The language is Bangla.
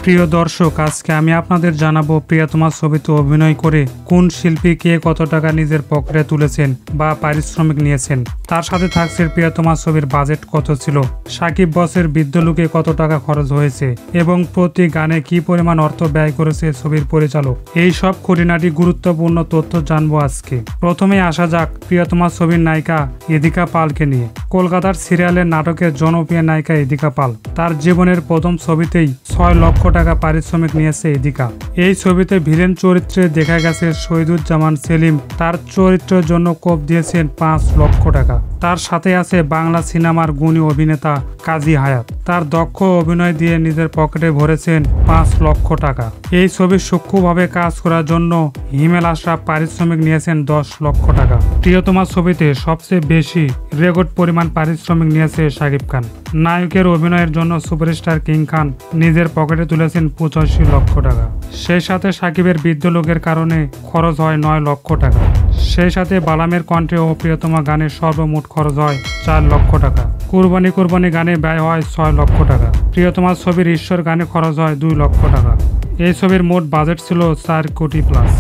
প্রিয় দর্শক, আজকে আমি আপনাদের জানাবো প্রিয়তমা ছবিতে অভিনয় করে কোন শিল্পী কে কত টাকা নিজের পকেটে তুলেছেন বা পারিশ্রমিক নিয়েছেন। তার সাথে থাকছে প্রিয়তমা ছবির বাজেট কত ছিল, সাকিব বসের বৃদ্ধ লুকে কত টাকা খরচ হয়েছে এবং প্রতি গানে কি পরিমাণ অর্থ ব্যয় করেছে ছবির পরিচালক। এই সব খুঁটিনাটি গুরুত্বপূর্ণ তথ্য জানবো আজকে। প্রথমে আসা যাক প্রিয়তমা ছবির নায়িকা ইদিকা পালকে নিয়ে। কলকাতার সিরিয়ালের নাটকের জনপ্রিয় নায়িকা ইদিকা পাল তার জীবনের প্রথম ছবিতেই 6 লক্ষ টাকা পারিশ্রমিক নিয়েছে ইদিকা। এই ছবিতে ভিলেন চরিত্রে দেখা গেছে শহীদুজ্জামান সেলিম তার চরিত্রের জন্য কোপ দিয়েছেন 5 লক্ষ টাকা। তার সাথে আছে বাংলা সিনেমার গুণী অভিনেতা কাজী হায়াত, তার দক্ষ অভিনয় দিয়ে নিজের পকেটে ভরেছেন 5 লক্ষ টাকা। এই ছবির সূক্ষ্মভাবে কাজ করার জন্য হিমেল আশরাফ পারিশ্রমিক নিয়েছেন 10 লক্ষ টাকা। প্রিয়তমা ছবিতে সবচেয়ে বেশি রেকর্ড পরিমাণ পারিশ্রমিক নিয়েছে শাকিব খান। নায়কের অভিনয়ের জন্য সুপারস্টার কিং খান নিজের পকেটে তুলেছেন 85 লক্ষ টাকা। সেই সাথে সাকিবের বৃদ্ধ লোকের কারণে খরচ হয় 9 লক্ষ টাকা। সেই সাথে বালামের কণ্ঠে ও প্রিয়তমা গানের সর্বমোট খরচ হয় 4 লক্ষ টাকা। কুরবানি কুরবানি গানে ব্যয় হয় 6 লক্ষ টাকা। প্রিয়তমা ছবির ঈশ্বর গানে খরচ হয় 2 লক্ষ টাকা। এই ছবির মোট বাজেট ছিল 4 কোটি প্লাস।